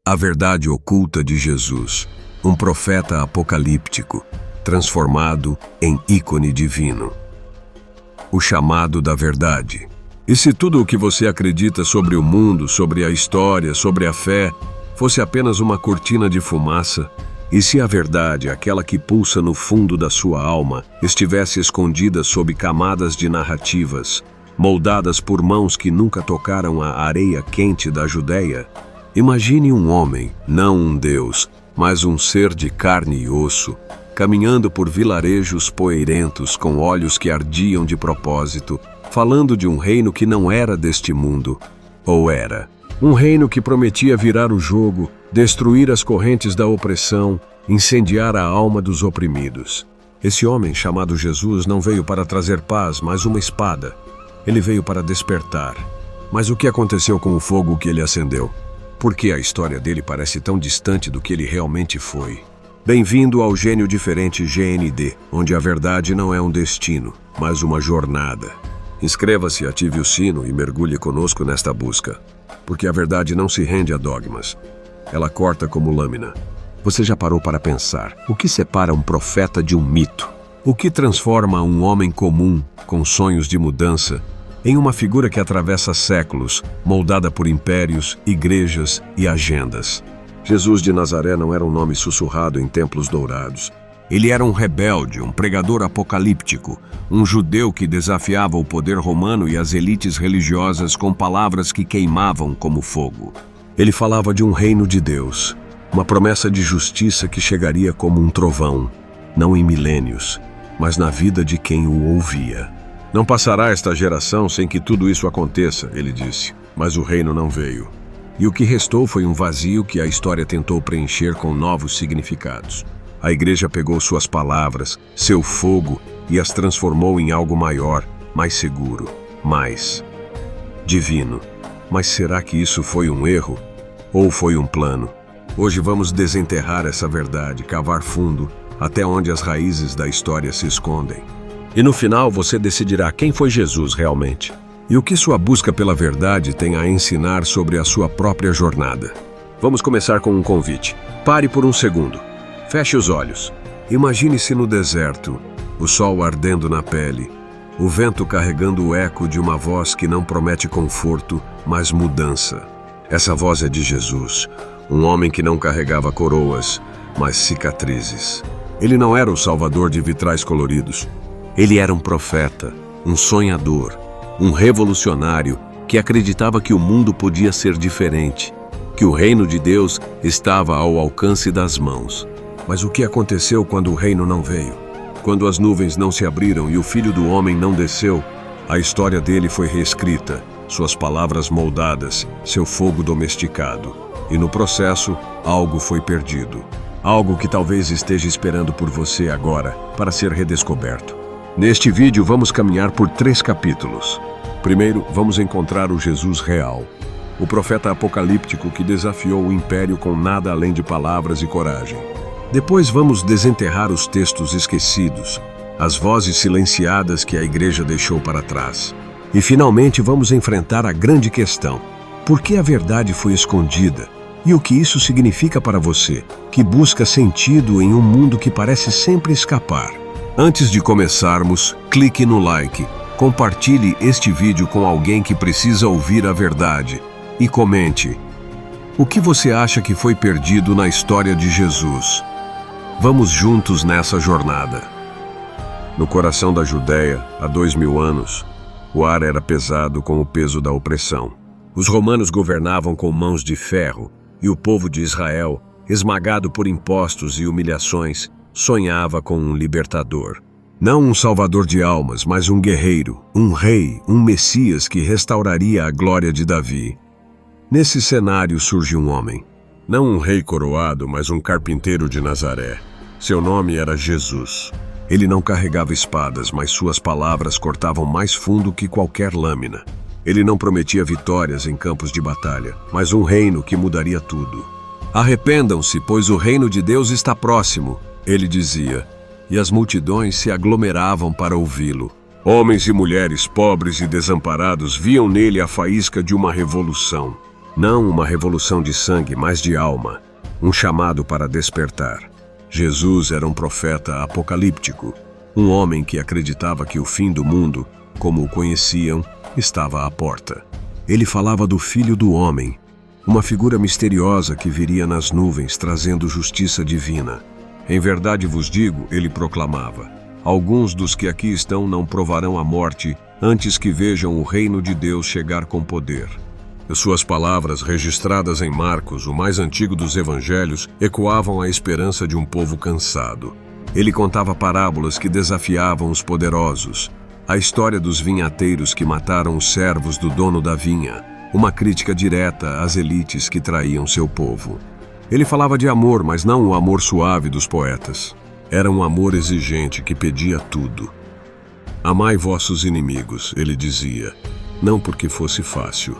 A verdade oculta de Jesus, um profeta apocalíptico, transformado em ícone divino. O chamado da verdade. E se tudo o que você acredita sobre o mundo, sobre a história, sobre a fé, fosse apenas uma cortina de fumaça? E se a verdade, aquela que pulsa no fundo da sua alma, estivesse escondida sob camadas de narrativas, moldadas por mãos que nunca tocaram a areia quente da Judéia? Imagine um homem, não um Deus, mas um ser de carne e osso, caminhando por vilarejos poeirentos com olhos que ardiam de propósito, falando de um reino que não era deste mundo, ou era? Um reino que prometia virar o jogo, destruir as correntes da opressão, incendiar a alma dos oprimidos. Esse homem, chamado Jesus, não veio para trazer paz, mas uma espada. Ele veio para despertar. Mas o que aconteceu com o fogo que ele acendeu? Por que a história dele parece tão distante do que ele realmente foi? Bem-vindo ao Gênio Diferente GND, onde a verdade não é um destino, mas uma jornada. Inscreva-se, ative o sino e mergulhe conosco nesta busca. Porque a verdade não se rende a dogmas. Ela corta como lâmina. Você já parou para pensar? O que separa um profeta de um mito? O que transforma um homem comum, com sonhos de mudança, em uma figura que atravessa séculos, moldada por impérios, igrejas e agendas? Jesus de Nazaré não era um nome sussurrado em templos dourados. Ele era um rebelde, um pregador apocalíptico, um judeu que desafiava o poder romano e as elites religiosas com palavras que queimavam como fogo. Ele falava de um reino de Deus, uma promessa de justiça que chegaria como um trovão, não em milênios, mas na vida de quem o ouvia. Não passará esta geração sem que tudo isso aconteça, ele disse, mas o reino não veio. E o que restou foi um vazio que a história tentou preencher com novos significados. A igreja pegou suas palavras, seu fogo, e as transformou em algo maior, mais seguro, mais divino. Mas será que isso foi um erro? Ou foi um plano? Hoje vamos desenterrar essa verdade, cavar fundo, até onde as raízes da história se escondem. E no final você decidirá quem foi Jesus realmente. E o que sua busca pela verdade tem a ensinar sobre a sua própria jornada. Vamos começar com um convite. Pare por um segundo. Feche os olhos. Imagine-se no deserto, o sol ardendo na pele, o vento carregando o eco de uma voz que não promete conforto, mas mudança. Essa voz é de Jesus, um homem que não carregava coroas, mas cicatrizes. Ele não era o salvador de vitrais coloridos. Ele era um profeta, um sonhador, um revolucionário que acreditava que o mundo podia ser diferente, que o reino de Deus estava ao alcance das mãos. Mas o que aconteceu quando o reino não veio? Quando as nuvens não se abriram e o Filho do Homem não desceu? A história dele foi reescrita, suas palavras moldadas, seu fogo domesticado. E no processo, algo foi perdido. Algo que talvez esteja esperando por você agora, para ser redescoberto. Neste vídeo vamos caminhar por 3 capítulos. Primeiro, vamos encontrar o Jesus real. O profeta apocalíptico que desafiou o império com nada além de palavras e coragem. Depois vamos desenterrar os textos esquecidos, as vozes silenciadas que a igreja deixou para trás. E finalmente vamos enfrentar a grande questão: por que a verdade foi escondida? E o que isso significa para você, que busca sentido em um mundo que parece sempre escapar? Antes de começarmos, clique no like, compartilhe este vídeo com alguém que precisa ouvir a verdade e comente: o que você acha que foi perdido na história de Jesus? Vamos juntos nessa jornada. No coração da Judéia, há 2000 anos, o ar era pesado com o peso da opressão. Os romanos governavam com mãos de ferro, e o povo de Israel, esmagado por impostos e humilhações, sonhava com um libertador. Não um salvador de almas, mas um guerreiro, um rei, um Messias que restauraria a glória de Davi. Nesse cenário surge um homem. Não um rei coroado, mas um carpinteiro de Nazaré. Seu nome era Jesus. Ele não carregava espadas, mas suas palavras cortavam mais fundo que qualquer lâmina. Ele não prometia vitórias em campos de batalha, mas um reino que mudaria tudo. Arrependam-se, pois o reino de Deus está próximo, ele dizia, e as multidões se aglomeravam para ouvi-lo. Homens e mulheres pobres e desamparados viam nele a faísca de uma revolução. Não uma revolução de sangue, mas de alma, um chamado para despertar. Jesus era um profeta apocalíptico, um homem que acreditava que o fim do mundo, como o conheciam, estava à porta. Ele falava do Filho do Homem, uma figura misteriosa que viria nas nuvens trazendo justiça divina. Em verdade vos digo, ele proclamava, alguns dos que aqui estão não provarão a morte antes que vejam o reino de Deus chegar com poder. Suas palavras, registradas em Marcos, o mais antigo dos evangelhos, ecoavam a esperança de um povo cansado. Ele contava parábolas que desafiavam os poderosos. A história dos vinhateiros que mataram os servos do dono da vinha, uma crítica direta às elites que traíam seu povo. Ele falava de amor, mas não o amor suave dos poetas. Era um amor exigente que pedia tudo. Amai vossos inimigos, ele dizia, não porque fosse fácil,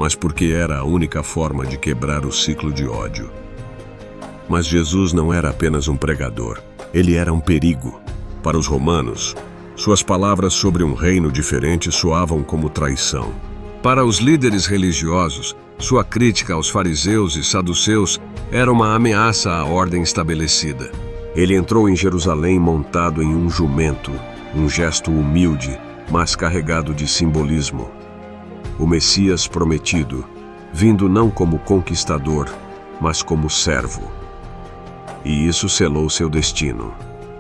mas porque era a única forma de quebrar o ciclo de ódio. Mas Jesus não era apenas um pregador, ele era um perigo. Para os romanos, suas palavras sobre um reino diferente soavam como traição. Para os líderes religiosos, sua crítica aos fariseus e saduceus era uma ameaça à ordem estabelecida. Ele entrou em Jerusalém montado em um jumento, um gesto humilde, mas carregado de simbolismo. O Messias prometido, vindo não como conquistador, mas como servo. E isso selou seu destino.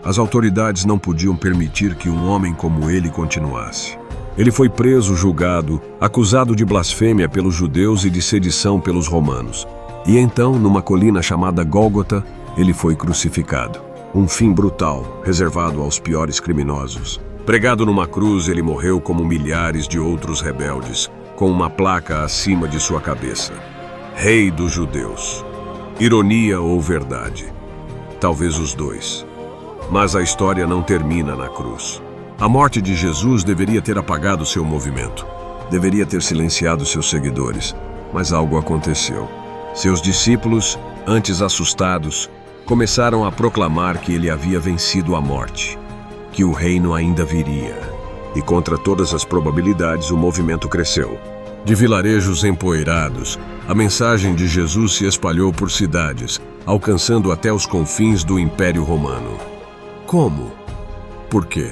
As autoridades não podiam permitir que um homem como ele continuasse. Ele foi preso, julgado, acusado de blasfêmia pelos judeus e de sedição pelos romanos. E então, numa colina chamada Gólgota, ele foi crucificado. Um fim brutal, reservado aos piores criminosos. Pregado numa cruz, ele morreu como milhares de outros rebeldes, com uma placa acima de sua cabeça. Rei dos Judeus. Ironia ou verdade? Talvez os dois. Mas a história não termina na cruz. A morte de Jesus deveria ter apagado seu movimento. Deveria ter silenciado seus seguidores. Mas algo aconteceu. Seus discípulos, antes assustados, começaram a proclamar que ele havia vencido a morte, que o reino ainda viria. E contra todas as probabilidades, o movimento cresceu. De vilarejos empoeirados, a mensagem de Jesus se espalhou por cidades, alcançando até os confins do Império Romano. Como? Por quê?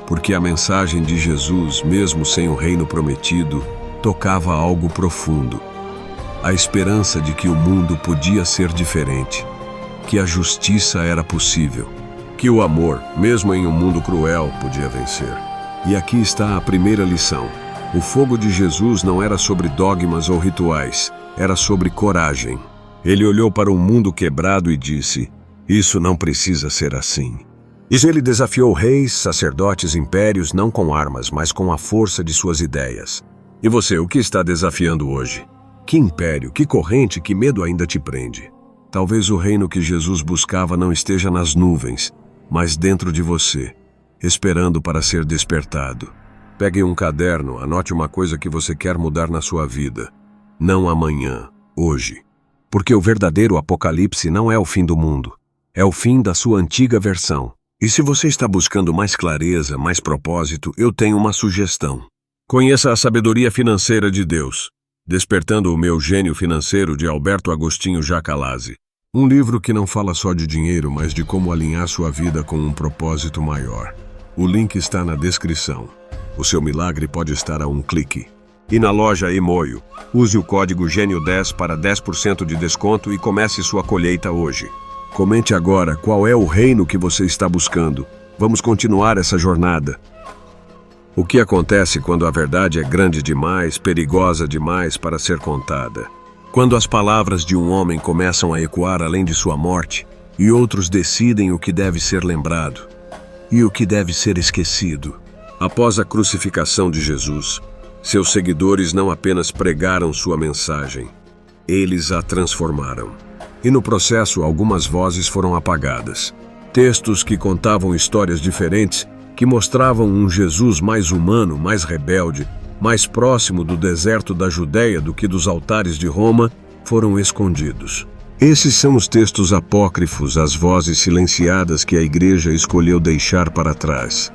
Porque a mensagem de Jesus, mesmo sem o reino prometido, tocava algo profundo. A esperança de que o mundo podia ser diferente, que a justiça era possível, que o amor, mesmo em um mundo cruel, podia vencer. E aqui está a primeira lição. O fogo de Jesus não era sobre dogmas ou rituais, era sobre coragem. Ele olhou para um mundo quebrado e disse, isso não precisa ser assim. E ele desafiou reis, sacerdotes, impérios, não com armas, mas com a força de suas ideias. E você, o que está desafiando hoje? Que império, que corrente, que medo ainda te prende? Talvez o reino que Jesus buscava não esteja nas nuvens, mas dentro de você, esperando para ser despertado. Pegue um caderno, anote uma coisa que você quer mudar na sua vida. Não amanhã, hoje. Porque o verdadeiro apocalipse não é o fim do mundo. É o fim da sua antiga versão. E se você está buscando mais clareza, mais propósito, eu tenho uma sugestão. Conheça a Sabedoria Financeira de Deus. Despertando o Meu Gênio Financeiro, de Alberto Agostinho Jacalazzi. Um livro que não fala só de dinheiro, mas de como alinhar sua vida com um propósito maior. O link está na descrição. O seu milagre pode estar a um clique. E na loja Emoio, use o código GêNIO10 para 10% de desconto e comece sua colheita hoje. Comente agora qual é o reino que você está buscando. Vamos continuar essa jornada. O que acontece quando a verdade é grande demais, perigosa demais para ser contada? Quando as palavras de um homem começam a ecoar além de sua morte, e outros decidem o que deve ser lembrado e o que deve ser esquecido. Após a crucificação de Jesus, seus seguidores não apenas pregaram sua mensagem, eles a transformaram. E no processo, algumas vozes foram apagadas. Textos que contavam histórias diferentes, que mostravam um Jesus mais humano, mais rebelde, mais próximo do deserto da Judéia do que dos altares de Roma, foram escondidos. Esses são os textos apócrifos, as vozes silenciadas que a igreja escolheu deixar para trás.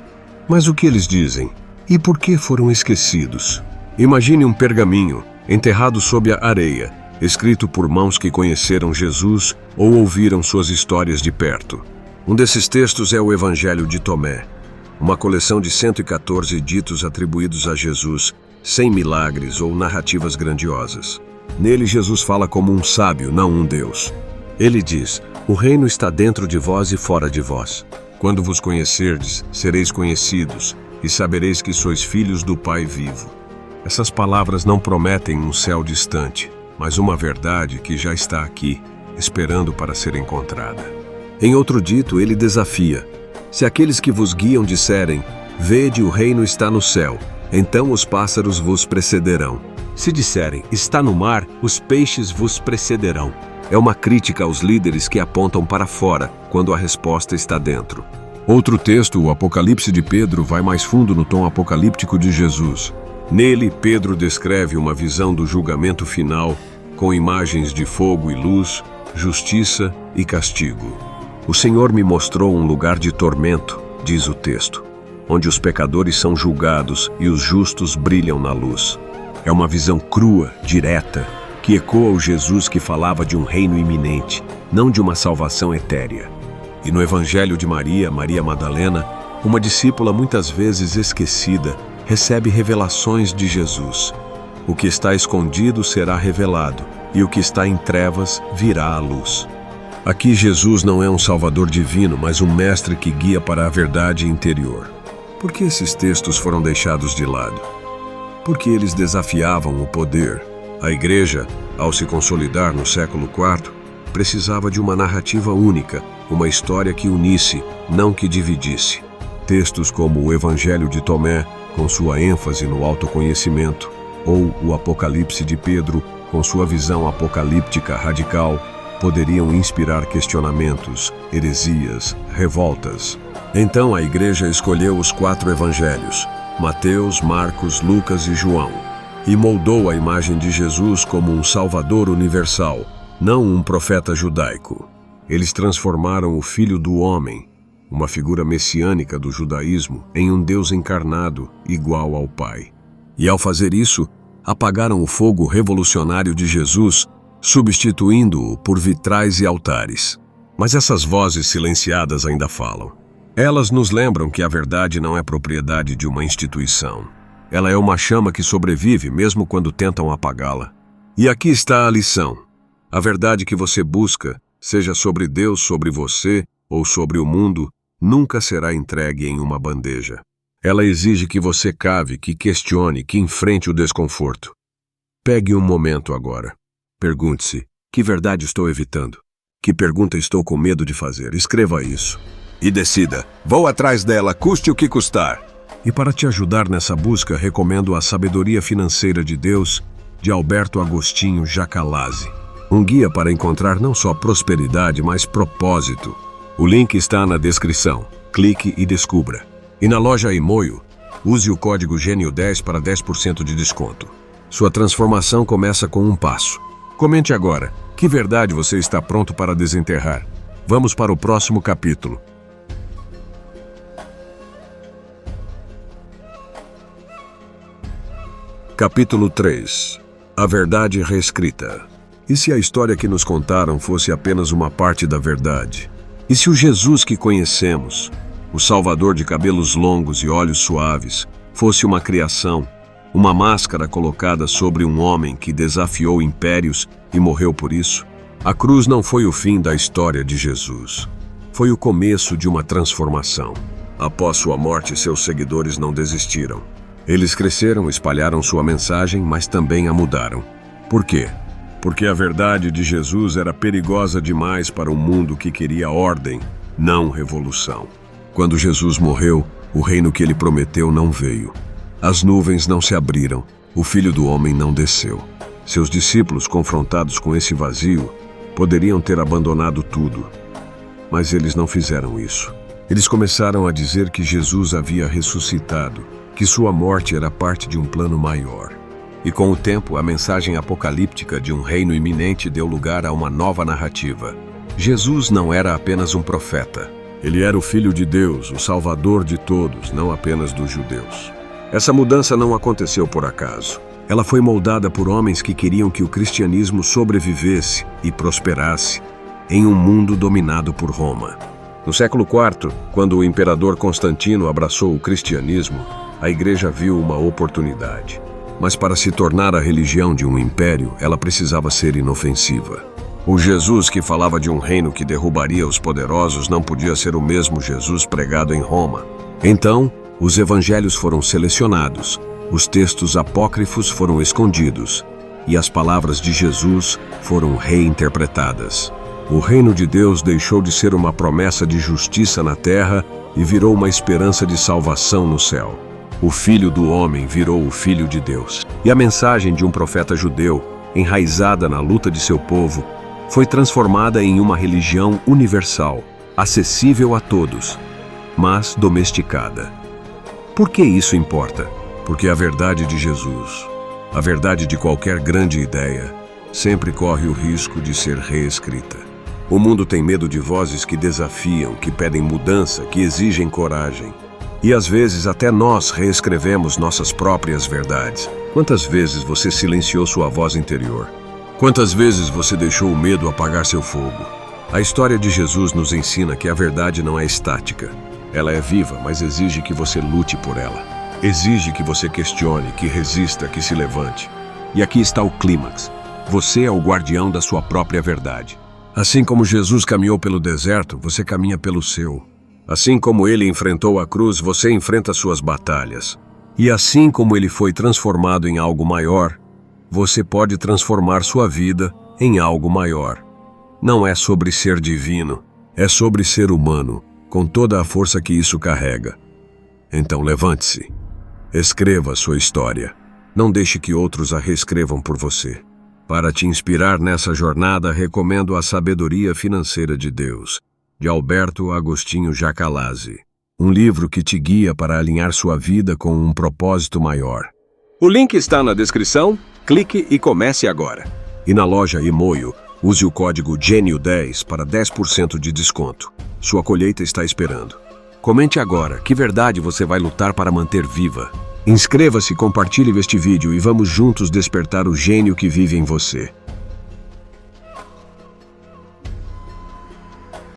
Mas o que eles dizem? E por que foram esquecidos? Imagine um pergaminho, enterrado sob a areia, escrito por mãos que conheceram Jesus ou ouviram suas histórias de perto. Um desses textos é o Evangelho de Tomé, uma coleção de 114 ditos atribuídos a Jesus, sem milagres ou narrativas grandiosas. Nele, Jesus fala como um sábio, não um Deus. Ele diz: "O reino está dentro de vós e fora de vós. Quando vos conhecerdes, sereis conhecidos, e sabereis que sois filhos do Pai vivo." Essas palavras não prometem um céu distante, mas uma verdade que já está aqui, esperando para ser encontrada. Em outro dito, ele desafia: "Se aqueles que vos guiam disserem, vede, o reino está no céu, então os pássaros vos precederão. Se disserem, está no mar, os peixes vos precederão." É uma crítica aos líderes que apontam para fora, quando a resposta está dentro. Outro texto, o Apocalipse de Pedro, vai mais fundo no tom apocalíptico de Jesus. Nele, Pedro descreve uma visão do julgamento final, com imagens de fogo e luz, justiça e castigo. "O Senhor me mostrou um lugar de tormento", diz o texto, "onde os pecadores são julgados e os justos brilham na luz." É uma visão crua, direta, que ecoa o Jesus que falava de um reino iminente, não de uma salvação etérea. E no Evangelho de Maria, Maria Madalena, uma discípula muitas vezes esquecida, recebe revelações de Jesus. O que está escondido será revelado, e o que está em trevas virá à luz. Aqui Jesus não é um salvador divino, mas um mestre que guia para a verdade interior. Por que esses textos foram deixados de lado? Porque eles desafiavam o poder. A Igreja, ao se consolidar no século IV, precisava de uma narrativa única, uma história que unisse, não que dividisse. Textos como o Evangelho de Tomé, com sua ênfase no autoconhecimento, ou o Apocalipse de Pedro, com sua visão apocalíptica radical, poderiam inspirar questionamentos, heresias, revoltas. Então a Igreja escolheu os 4 evangelhos, Mateus, Marcos, Lucas e João, e moldou a imagem de Jesus como um Salvador universal, não um profeta judaico. Eles transformaram o Filho do Homem, uma figura messiânica do judaísmo, em um Deus encarnado, igual ao Pai. E ao fazer isso, apagaram o fogo revolucionário de Jesus, substituindo-o por vitrais e altares. Mas essas vozes silenciadas ainda falam. Elas nos lembram que a verdade não é propriedade de uma instituição. Ela é uma chama que sobrevive mesmo quando tentam apagá-la. E aqui está a lição. A verdade que você busca, seja sobre Deus, sobre você ou sobre o mundo, nunca será entregue em uma bandeja. Ela exige que você cave, que questione, que enfrente o desconforto. Pegue um momento agora. Pergunte-se: que verdade estou evitando? Que pergunta estou com medo de fazer? Escreva isso. E decida: vou atrás dela, custe o que custar. E para te ajudar nessa busca, recomendo A Sabedoria Financeira de Deus, de Alberto Agostinho Jacalazzi. Um guia para encontrar não só prosperidade, mas propósito. O link está na descrição. Clique e descubra. E na loja Imoio, use o código GENIO10 para 10% de desconto. Sua transformação começa com um passo. Comente agora: que verdade você está pronto para desenterrar? Vamos para o próximo capítulo. Capítulo 3. A Verdade Reescrita. E se a história que nos contaram fosse apenas uma parte da verdade? E se o Jesus que conhecemos, o Salvador de cabelos longos e olhos suaves, fosse uma criação, uma máscara colocada sobre um homem que desafiou impérios e morreu por isso? A cruz não foi o fim da história de Jesus. Foi o começo de uma transformação. Após sua morte, seus seguidores não desistiram. Eles cresceram, espalharam sua mensagem, mas também a mudaram. Por quê? Porque a verdade de Jesus era perigosa demais para um mundo que queria ordem, não revolução. Quando Jesus morreu, o reino que ele prometeu não veio. As nuvens não se abriram, o Filho do Homem não desceu. Seus discípulos, confrontados com esse vazio, poderiam ter abandonado tudo. Mas eles não fizeram isso. Eles começaram a dizer que Jesus havia ressuscitado, que sua morte era parte de um plano maior. E com o tempo, a mensagem apocalíptica de um reino iminente deu lugar a uma nova narrativa. Jesus não era apenas um profeta. Ele era o Filho de Deus, o Salvador de todos, não apenas dos judeus. Essa mudança não aconteceu por acaso. Ela foi moldada por homens que queriam que o cristianismo sobrevivesse e prosperasse em um mundo dominado por Roma. No século IV, quando o imperador Constantino abraçou o cristianismo, a igreja viu uma oportunidade. Mas para se tornar a religião de um império, ela precisava ser inofensiva. O Jesus que falava de um reino que derrubaria os poderosos não podia ser o mesmo Jesus pregado em Roma. Então, os evangelhos foram selecionados, os textos apócrifos foram escondidos e as palavras de Jesus foram reinterpretadas. O reino de Deus deixou de ser uma promessa de justiça na terra e virou uma esperança de salvação no céu. O Filho do Homem virou o Filho de Deus. E a mensagem de um profeta judeu, enraizada na luta de seu povo, foi transformada em uma religião universal, acessível a todos, mas domesticada. Por que isso importa? Porque a verdade de Jesus, a verdade de qualquer grande ideia, sempre corre o risco de ser reescrita. O mundo tem medo de vozes que desafiam, que pedem mudança, que exigem coragem. E às vezes até nós reescrevemos nossas próprias verdades. Quantas vezes você silenciou sua voz interior? Quantas vezes você deixou o medo apagar seu fogo? A história de Jesus nos ensina que a verdade não é estática. Ela é viva, mas exige que você lute por ela. Exige que você questione, que resista, que se levante. E aqui está o clímax. Você é o guardião da sua própria verdade. Assim como Jesus caminhou pelo deserto, você caminha pelo seu. Assim como ele enfrentou a cruz, você enfrenta suas batalhas. E assim como ele foi transformado em algo maior, você pode transformar sua vida em algo maior. Não é sobre ser divino, é sobre ser humano, com toda a força que isso carrega. Então levante-se. Escreva a sua história. Não deixe que outros a reescrevam por você. Para te inspirar nessa jornada, recomendo A Sabedoria Financeira de Deus, de Alberto Agostinho Jacalazzi. Um livro que te guia para alinhar sua vida com um propósito maior. O link está na descrição. Clique e comece agora. E na loja Imoio, use o código GENIO10 para 10% de desconto. Sua colheita está esperando. Comente agora que verdade você vai lutar para manter viva. Inscreva-se, compartilhe este vídeo e vamos juntos despertar o gênio que vive em você.